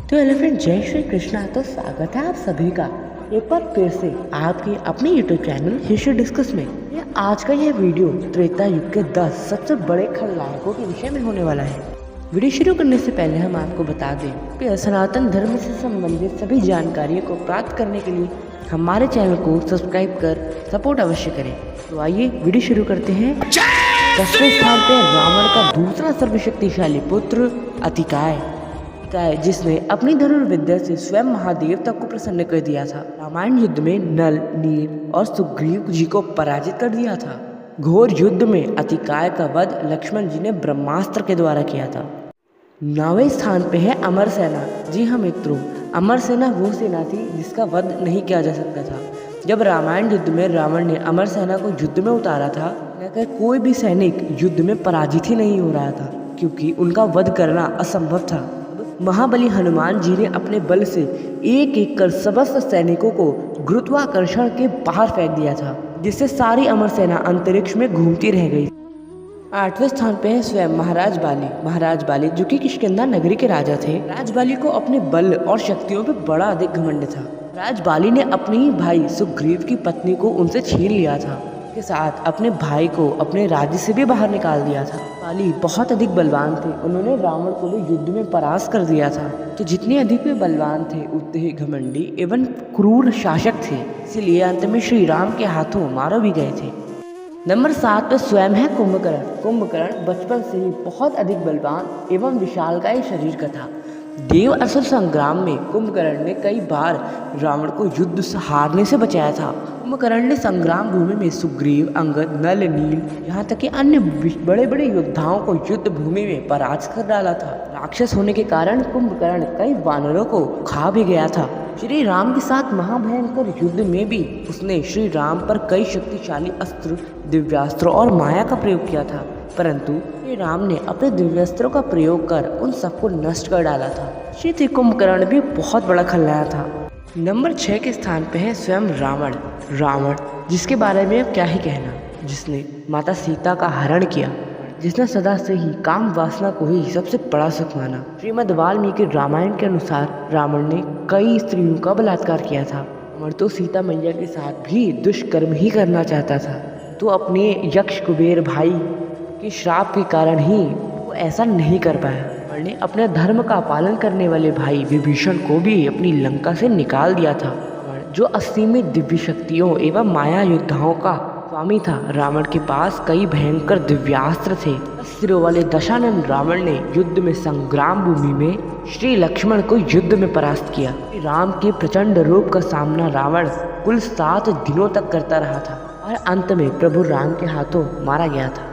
तो hello friend, जय श्री कृष्णा। तो स्वागत है आप सभी का एक बार फिर से आपके अपने यूट्यूब चैनल हिस्ट्री डिस्कस में। आज का यह वीडियो त्रेता युग के 10 सबसे बड़े खलनायकों के विषय में होने वाला है। वीडियो शुरू करने से पहले हम आपको बता दें कि सनातन धर्म से संबंधित सभी जानकारियों को प्राप्त करने के लिए हमारे चैनल को सब्सक्राइब कर सपोर्ट अवश्य करें। तो आइए वीडियो शुरू करते हैं। 10वें स्थान पर रावण का दूसरा सर्वशक्तिशाली पुत्र अतिकाय, जिसने अपनी धनुर्विद्या से स्वयं महादेव तक को प्रसन्न कर दिया था। रामायण युद्ध में नल, नील और सुग्रीव जी को पराजित कर दिया था। घोर युद्ध में अतिकाय का वध लक्ष्मण जी ने ब्रह्मास्त्र के द्वारा किया था। 9वें स्थान पे है अमर सेना। जी हाँ मित्रों, अमर सेना वो सेना थी जिसका वध नहीं किया जा सकता था। जब रामायण युद्ध में रावण ने अमर सेना को युद्ध में उतारा था, कोई भी सैनिक युद्ध में पराजित ही नहीं हो रहा था, क्योंकि उनका वध करना असंभव था। महाबली हनुमान जी ने अपने बल से एक एक कर समस्त सैनिकों को गुरुत्वाकर्षण के बाहर फेंक दिया था, जिससे सारी अमर सेना अंतरिक्ष में घूमती रह गई। 8वें स्थान पे है स्वयं महाराज बाली। महाराज बाली जो कि किष्किंधा नगरी के राजा थे। राज बाली को अपने बल और शक्तियों पे बड़ा अधिक घमंड था। राज बाली ने अपने ही भाई सुग्रीव की पत्नी को उनसे छीन लिया था, के साथ अपने भाई को अपने राज्य से भी बाहर निकाल दिया था। बाली बहुत अधिक बलवान थे। उन्होंने रावण को भी युद्ध में परास्त कर दिया था। तो जितने अधिक वे बलवान थे उतने ही घमंडी एवं क्रूर शासक थे, इसलिए अंत में श्री राम के हाथों मारे भी गए थे। नंबर 7 पर स्वयं है कुंभकर्ण। कुंभकर्ण बचपन से ही बहुत अधिक बलवान एवं विशालकाय शरीर का था। देव असुर संग्राम में कुंभकर्ण ने कई बार रावण को युद्ध से हारने से बचाया था। कुंभकर्ण ने संग्राम भूमि में सुग्रीव, अंगद, नल, नील, यहाँ तक कि अन्य बड़े बड़े योद्धाओं को युद्ध भूमि में पराजित कर डाला था। राक्षस होने के कारण कुंभकर्ण कई वानरों को खा भी गया था। श्री राम के साथ महाभयंकर युद्ध में भी उसने श्री राम पर कई शक्तिशाली अस्त्र, दिव्यास्त्र और माया का प्रयोग किया था, परंतु श्री राम ने अपने दिव्यास्त्रों का प्रयोग कर उन सबको नष्ट कर डाला था। श्री कुंभकर्ण भी बहुत बड़ा खलनायक था। नंबर 6 के स्थान पे है स्वयं रावण। रावण जिसके बारे में अब क्या ही कहना, जिसने माता सीता का हरण किया, जिसने सदा से ही काम वासना को ही सबसे बड़ा सुख माना। श्रीमद् वाल्मीकि रामायण के अनुसार रावण ने कई स्त्रियों का बलात्कार किया था, और तो सीता मैया के साथ भी दुष्कर्म ही करना चाहता था। तो अपने यक्ष कुबेर भाई के श्राप के कारण ही वो ऐसा नहीं कर पाया। रावण ने अपने धर्म का पालन करने वाले भाई विभीषण को भी अपनी लंका से निकाल दिया था, जो असीमित दिव्य शक्तियों एवं माया योद्धाओं का स्वामी था। रावण के पास कई भयंकर दिव्यास्त्र थे। सिरों वाले दशानन रावण ने युद्ध में संग्राम भूमि में श्री लक्ष्मण को युद्ध में परास्त किया। राम के प्रचंड रूप का सामना रावण कुल 7 दिनों तक करता रहा था और अंत में प्रभु राम के हाथों मारा गया था।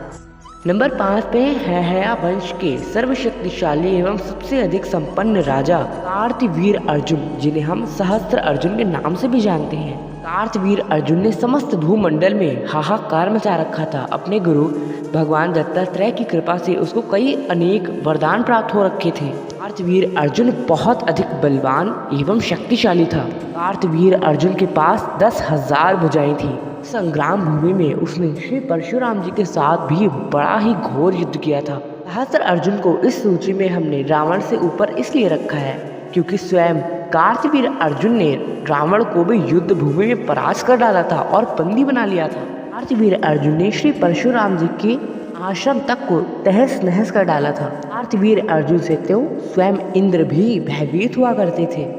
नंबर 5 पे है वंश के सर्वशक्तिशाली एवं सबसे अधिक संपन्न राजा कार्तवीर अर्जुन, जिन्हें हम सहस्त्र अर्जुन के नाम से भी जानते हैं। कार्तवीर अर्जुन ने समस्त भूमंडल में हाहाकार मचा रखा था। अपने गुरु भगवान दत्तात्रेय की कृपा से उसको कई अनेक वरदान प्राप्त हो रखे थे। कार्तवीर अर्जुन बहुत अधिक बलवान एवं शक्तिशाली था। कार्तवीर अर्जुन के पास 10,000 भुजाएं थी। संग्राम भूमि में उसने श्री परशुराम जी के साथ भी बड़ा ही घोर युद्ध किया था। सहस्त्र अर्जुन को इस सूची में हमने रावण से ऊपर इसलिए रखा है क्योंकि स्वयं कार्तवीर अर्जुन ने रावण को भी युद्ध भूमि में परास्त कर डाला था और बंदी बना लिया था। कार्तवीर अर्जुन ने श्री परशुराम जी के आश्रम तक को तहस नहस कर डाला था। कार्तवीर अर्जुन से तो स्वयं इंद्र भी भयभीत हुआ करते थे।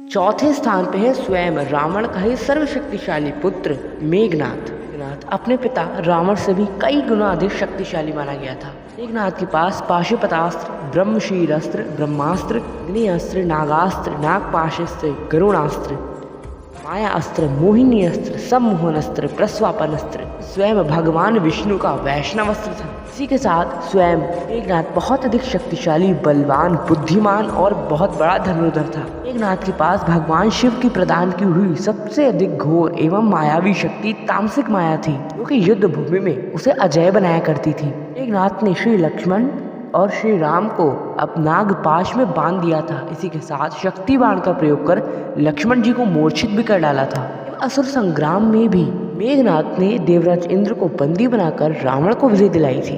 चौथे स्थान पे है स्वयं रावण का ही सर्वशक्तिशाली पुत्र मेघनाथ। मेघनाथ अपने पिता रावण से भी कई गुना अधिक शक्तिशाली माना गया था। मेघनाथ के पास पाशुपतास्त्र, ब्रह्मशीरस्त्र, ब्रह्मास्त्र, अग्निअस्त्र, नागास्त्र, नागपाशास्त्र, गरुणास्त्र, माया अस्त्र, मोहिनी अस्त्र, सम्मोहन अस्त्र, प्रस्वापन अस्त्र, स्वयं भगवान विष्णु का वैष्णव अस्त्र था। इसी के साथ स्वयं मेघनाथ बहुत अधिक शक्तिशाली, बलवान, बुद्धिमान और बहुत बड़ा धनुर्धर था। मेघनाथ के पास भगवान शिव की प्रदान की हुई सबसे अधिक घोर एवं मायावी शक्ति तामसिक माया थी, जो कि युद्ध भूमि में उसे अजय बनाया करती थी। मेघनाथ ने श्री लक्ष्मण और श्री राम को अब नागपाश में बांध दिया था। इसी के साथ शक्ति बाण का प्रयोग कर लक्ष्मण जी को मूर्छित भी कर डाला था। असुर संग्राम में भी मेघनाथ ने देवराज इंद्र को बंदी बनाकर रावण को विजय दिलाई थी।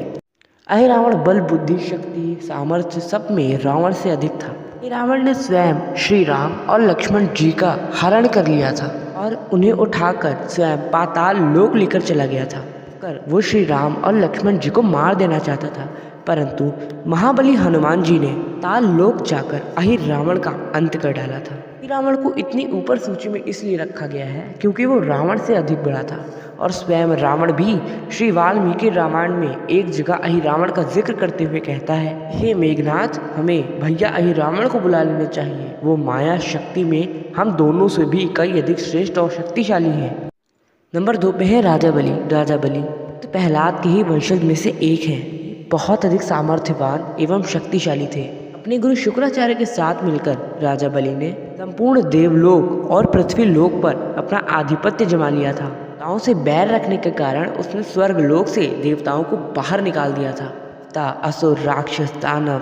रावण बल, बुद्धि, शक्ति, सामर्थ्य सब में रावण से अधिक था। रावण ने स्वयं श्री राम और लक्ष्मण जी का हरण कर लिया था और उन्हें उठाकर स्वयं पाताल लोक लेकर चला गया था। वो श्री राम और लक्ष्मण जी को मार देना चाहता था, परंतु महाबली हनुमान जी ने ताल लोक जाकर अहिर रावण का अंत कर डाला था। रावण को इतनी ऊपर सूची में इसलिए रखा गया है क्योंकि वो रावण से अधिक बड़ा था और स्वयं रावण भी श्री वाल्मीकि रामायण में एक जगह अहि रावण का जिक्र करते हुए कहता है, हे मेघनाथ, हमें भैया अहि रावण को बुला लेना चाहिए। वो माया शक्ति में हम दोनों से भी कई अधिक श्रेष्ठ और शक्तिशाली हैं। नंबर 2 पे है राजा बलि। राजा बलि तो प्रहलाद के ही वंशज में से एक हैं। बहुत अधिक सामर्थ्यवान एवं शक्तिशाली थे। अपने गुरु शुक्राचार्य के साथ मिलकर राजा बलि ने संपूर्ण देवलोक और पृथ्वी लोक पर अपना आधिपत्य जमा लिया था। देवताओं से बैर रखने के कारण उसने स्वर्ग लोक से देवताओं को बाहर निकाल दिया था। असुर, राक्षस, दानव,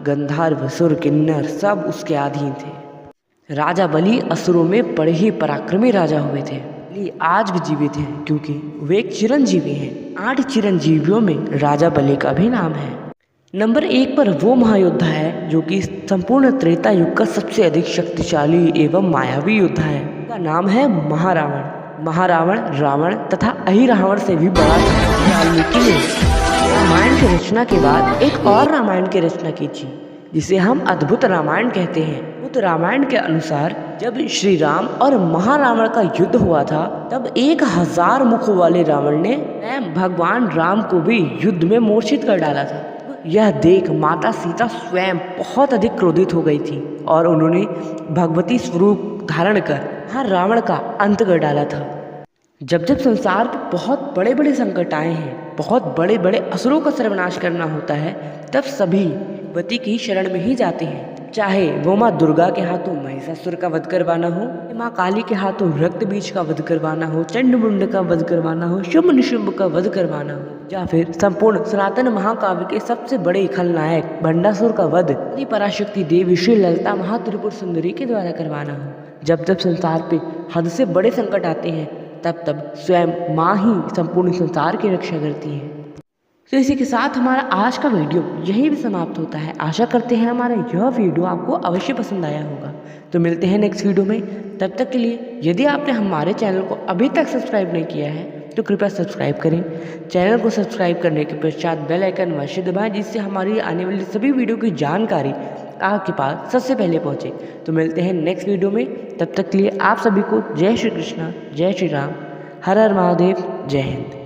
गंधर्व, सुर, किन्नर सब उसके अधीन थे। राजा बलि असुरों में बड़े ही पराक्रमी राजा हुए थे। बलि आज भी जीवित हैं क्योंकि वे एक चिरंजीवी हैं। 8 चिरंजीवियों में राजा बलि का भी नाम है। नंबर 1 पर वो महायोद्धा है जो कि संपूर्ण त्रेता युग का सबसे अधिक शक्तिशाली एवं मायावी योद्धा है। उसका नाम है महारावण। महारावण रावण तथा अहि रावण से भी बड़ा था। वाल्मीकि ने रामायण की रचना के बाद एक और रामायण की रचना की थी जिसे हम अद्भुत रामायण कहते हैं। उस रामायण के अनुसार जब श्री राम और महारावण का युद्ध हुआ था तब 1000 मुखों वाले रावण ने भगवान राम को भी युद्ध में मूर्छित कर डाला था। यह देख माता सीता स्वयं बहुत अधिक क्रोधित हो गई थी और उन्होंने भगवती स्वरूप धारण कर रावण का अंत कर डाला था। जब जब संसार पर बहुत बड़े बड़े संकट आए हैं, बहुत बड़े बड़े असुरों का सर्वनाश करना होता है, तब सभी भगवती की शरण में ही जाते हैं। चाहे वो माँ दुर्गा के हाथों महिषासुर का वध करवाना हो, माँ काली के हाथों रक्त बीज का वध करवाना हो, चंडमुंड का वध करवाना हो, शुंभ निशुंभ का वध करवाना हो, या फिर संपूर्ण सनातन महाकाव्य के सबसे बड़े खलनायक भंडासुर का वध पराशक्ति देवी श्री ललिता महात्रिपुर सुंदरी के द्वारा करवाना हो। जब जब संसार पे हद से बड़े संकट आते हैं तब तब स्वयं माँ ही संपूर्ण संसार की रक्षा करती है। तो इसी के साथ हमारा आज का वीडियो यहीं भी समाप्त होता है। आशा करते हैं हमारा यह वीडियो आपको अवश्य पसंद आया होगा। तो मिलते हैं नेक्स्ट वीडियो में। तब तक के लिए यदि आपने हमारे चैनल को अभी तक सब्सक्राइब नहीं किया है तो कृपया सब्सक्राइब करें। चैनल को सब्सक्राइब करने के पश्चात बेल आइकन अवश्य दबाएं जिससे हमारी आने वाली सभी वीडियो की जानकारी आपके पास सबसे पहले पहुंचे। तो मिलते हैं नेक्स्ट वीडियो में। तब तक के लिए आप सभी को जय श्री कृष्णा, जय श्री राम, हर हर महादेव, जय हिंद।